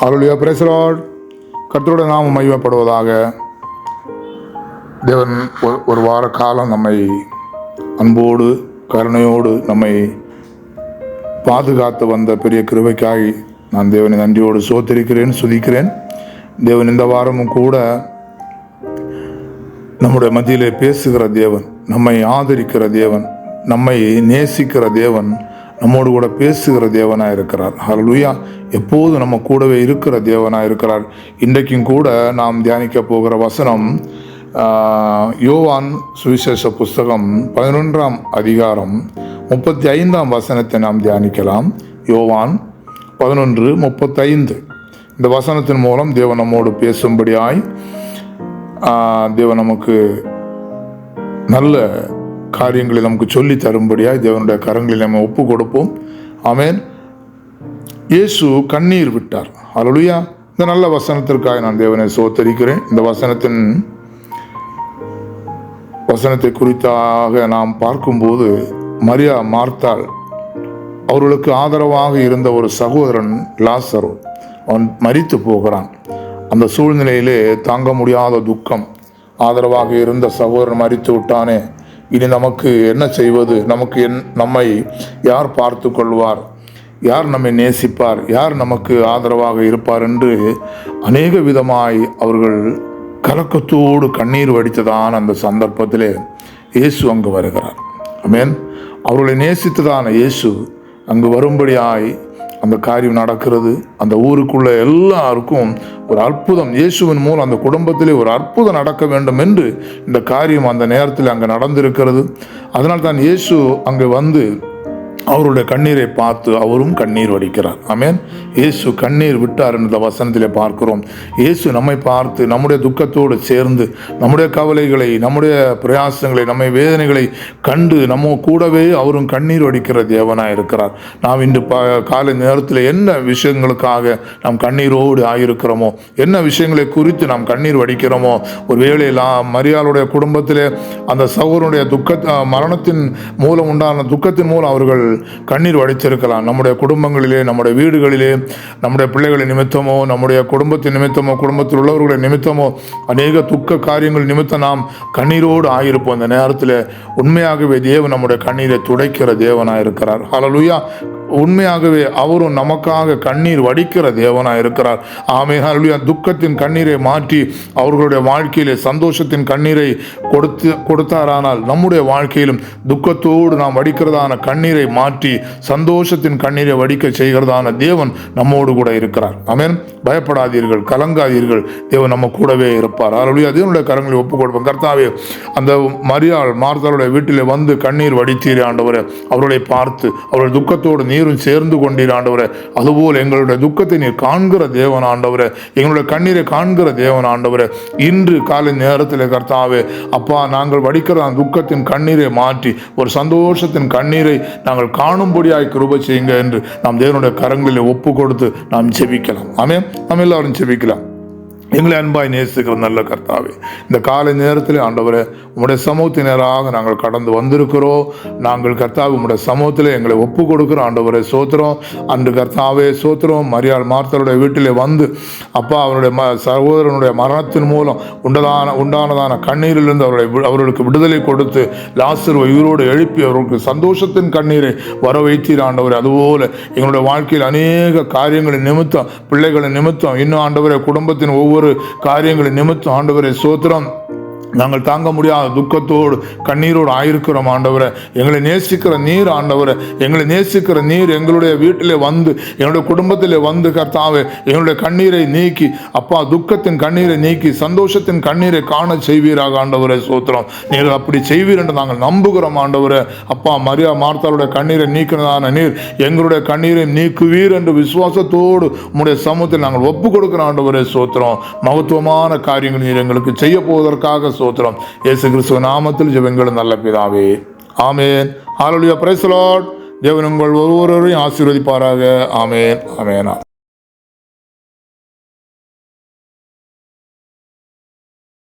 Hallelujah, praise the Lord. கர்த்தருடைய நாமம் மகிமைப்படுவதாக. தேவன் ஒரு வார காலம் நம்மை அன்போடு கருணையோடு நம்மை பாதுகாத்து வந்த பெரிய கிருபைக்காய் நான் தேவனை நன்றியோடு சோத்திருக்கிறேன், சுதிக்கிறேன். தேவன் இந்த வாரமும் கூட நம்முடைய மத்தியிலே பேசுகிற தேவன், நம்மை ஆதரிக்கிற தேவன், நம்மை நேசிக்கிற தேவன், நம்மோடு கூட பேசுகிற தேவனாக இருக்கிறார். ஹல்லேலூயா. எப்போது நம்ம கூடவே இருக்கிற தேவனாக இருக்கிறார். இன்றைக்கும் கூட நாம் தியானிக்க போகிற வசனம் யோவான் சுவிசேஷ புஸ்தகம் 11ஆம் அதிகாரம் 35ஆம் வசனத்தை நாம் தியானிக்கலாம். யோவான் 11:35. இந்த வசனத்தின் மூலம் தேவன் நம்மோடு பேசும்படியாய் தேவன் நமக்கு நல்ல காரியங்களை நமக்கு சொல்லி தரும்படியாய் தேவனுடைய கரங்களில் நம்ம ஒப்பு கொடுப்போம். ஆமென். இயேசு கண்ணீர் விட்டார். ஹல்லேலூயா. இந்த நல்ல வசனத்திற்காக நான் தேவனை சோத்தரிக்கிறேன். இந்த வசனத்தை குறித்தாக நாம் பார்க்கும்போது, மரியா மார்த்தாள் அவர்களுக்கு ஆதரவாக இருந்த ஒரு சகோதரன் லாசரு, அவன் மரித்து போகிறான். அந்த சூழ்நிலையிலே தாங்க முடியாத துக்கம். ஆதரவாக இருந்த சகோதரன் மரித்து விட்டானே, இனி நமக்கு என்ன செய்வது? நம்மை யார் பார்த்து கொள்வார்? யார் நம்மை நேசிப்பார்? யார் நமக்கு ஆதரவாக இருப்பார் என்று அநேக விதமாய் அவர்கள் கலக்கத்தோடு கண்ணீர் வடித்ததான அந்த சந்தர்ப்பத்திலே இயேசு அங்கு வருகிறார். ஆமென். அவர்களை நேசித்ததான இயேசு அங்கு வரும்படியாய் அந்த காரியம் நடக்கிறது. அந்த ஊருக்குள்ள எல்லாருக்கும் ஒரு அற்புதம், இயேசுவின் மூலம் அந்த குடும்பத்திலே ஒரு அற்புதம் நடக்க வேண்டும் என்று இந்த காரியம் அந்த நேரத்தில் அங்கே நடந்திருக்கிறது. அதனால் தான் இயேசு அங்கே வந்து அவருடைய கண்ணீரை பார்த்து அவரும் கண்ணீர் வடிக்கிறார். ஆமென். இயேசு கண்ணீர் விட்டார் என்ற வசனத்திலே பார்க்கிறோம். இயேசு நம்மை பார்த்து நம்முடைய துக்கத்தோடு சேர்ந்து நம்முடைய கவலைகளை, நம்முடைய பிரயாசங்களை, நம்மை வேதனைகளை கண்டு நம்ம கூடவே அவரும் கண்ணீர் வடிக்கிற தேவனாக இருக்கிறார். நாம் இன்று காலை நேரத்தில் என்ன விஷயங்களுக்காக நாம் கண்ணீரோடு ஆகியிருக்கிறோமோ, என்ன விஷயங்களை குறித்து நாம் கண்ணீர் வடிக்கிறோமோ, ஒரு வேளை மரியாளுடைய குடும்பத்திலே அந்த சகோதரனுடைய மரணத்தின் மூலம் உண்டான துக்கத்தின் மூலம் அவர்கள் கண்ணீர் வடித்திருக்கலாம். நம்முடைய குடும்பங்களிலே, நம்முடைய வீடுகளிலே, நம்முடைய பிள்ளைகளின் நிமித்தமோ, நம்முடைய குடும்பத்தின் நிமித்தமோ, குடும்பத்தில் உள்ளவர்களுடைய நிமித்தமோ, அநேக துக்க காரியங்கள் நிமித்தம் நாம் கண்ணீரோடு ஆகியிருப்போம். அந்த நேரத்தில் உண்மையாகவே தேவன் நம்முடைய கண்ணீரை துடைக்கிற தேவனாக இருக்கிறார். ஹல்லேலூயா. உண்மையாகவே அவரும் நமக்காக கண்ணீர் வடிக்கிற தேவனாக இருக்கிறார். ஆமென். ஹல்லேலூயா. துக்கத்தின் கண்ணீரை மாற்றி அவர்களுடைய வாழ்க்கையிலே சந்தோஷத்தின் கண்ணீரை கொடுத்தாரானால், நம்முடைய வாழ்க்கையிலும் துக்கத்தோடு நாம் வடிக்கிறதான கண்ணீரை மாற்றி சந்தோஷத்தின் கண்ணீரை வடிக்க செய்கிறதான தேவன் நம்மோடு கூட இருக்கிறார். ஆமென். பயப்படாதீர்கள், கலங்காதீர்கள், தேவன் நம்ம கூடவே இருப்பார். ஹல்லேலூயா. தேவனுடைய கரங்களை ஒப்புக் கொடுப்போம். கர்த்தாவே, அந்த மரியாள் மார்த்தாளுடைய வீட்டிலே வந்து கண்ணீர் வடித்தீரே ஆண்டவரே, அவர்களை பார்த்து அவர்கள் துக்கத்தோடு நீரும் சேர்ந்து கொண்டீர் ஆண்டவரே. அதுபோல் எங்களுடைய துக்கத்தை நீர் காண்கிற தேவன் ஆண்டவரே, எங்களுடைய கண்ணீரை காண்கிற தேவன் ஆண்டவரே. இன்று காலை நேரத்தில் கர்த்தாவே, அப்பா, நாங்கள் வடிக்கிற அந்த துக்கத்தின் கண்ணீரை மாற்றி ஒரு சந்தோஷத்தின் கண்ணீரை நாங்கள் காணும்படியாய் கிருபை செய்யுங்க என்று நாம் தேவனுடைய கரங்களில் ஒப்பு கொடுத்து நாம் ஜெபிக்கலாம். ஆமென். நாம் எல்லாரும் ஜெபிக்கலாம். எங்களை அன்பாய் நேசிக்கிற நல்ல கர்த்தாவே, இந்த காலை நேரத்தில் ஆண்டவரே, உம்முடைய சமூகத்தினராக நாங்கள் கடந்து வந்திருக்கிறோம். நாங்கள் கர்த்தாவே உம்முடைய சமூகத்தில் எங்களை ஒப்பு கொடுக்குறோம் ஆண்டவரே. சோத்திரம். அன்று கர்த்தாவே சோத்திரம், மரியாள் மார்த்தாளுடைய வீட்டிலே வந்து அப்பா, அவருடைய சகோதரனுடைய மரணத்தின் மூலம் உண்டானதான கண்ணீரிலிருந்து அவர்களுக்கு விடுதலை கொடுத்து லாசரு உயிரோடு எழுப்பி அவர்களுக்கு சந்தோஷத்தின் கண்ணீரை வர வைத்தீர் ஆண்டவரே. அதுபோல எங்களுடைய வாழ்க்கையில் அநேக காரியங்களின் நிமித்தம், பிள்ளைகளின் நிமித்தம், இன்னும் ஆண்டவரே குடும்பத்தின் ஒவ்வொரு காரியங்களின் நிமித்தம் ஆண்டவரே சோத்திரம், நாங்கள் தாங்க முடியாத துக்கத்தோடு கண்ணீரோடு ஆயிருக்கிறோம் ஆண்டவரை. எங்களை நேசிக்கிற நீர் ஆண்டவரை, எங்களை நேசிக்கிற நீர் எங்களுடைய வீட்டிலே வந்து, எங்களுடைய குடும்பத்திலே வந்து கர்த்தாவே, எங்களுடைய கண்ணீரை நீக்கி அப்பா, துக்கத்தின் கண்ணீரை நீக்கி சந்தோஷத்தின் கண்ணீரை காண செய்வீராக ஆண்டவரை. சோத்திரம். நீர் அப்படி செய்வீர் என்று நாங்கள் நம்புகிறோம் ஆண்டவரை. அப்பா, மரியா மார்த்தாளுடைய கண்ணீரை நீக்கிறதான நீர் எங்களுடைய கண்ணீரை நீக்குவீர் என்று விசுவாசத்தோடு உம்முடைய சமூகத்தில் நாங்கள் ஒப்பு கொடுக்கிறோம் ஆண்டவரை. சோத்திரம். மகத்துவமான காரியங்கள் நீர் எங்களுக்கு செய்ய போவதற்காக சோத்திரம். இயேசு கிறிஸ்துவ நாமத்தில் ஜெபங்களும் நல்ல பிதாவே. ஆமென். ஹல்லேலூயா. Praise the lord. தேவன் உங்கள் ஒவ்வொருவரையும் ஆசீர்வதிப்பாராக. ஆமென். ஆமென்.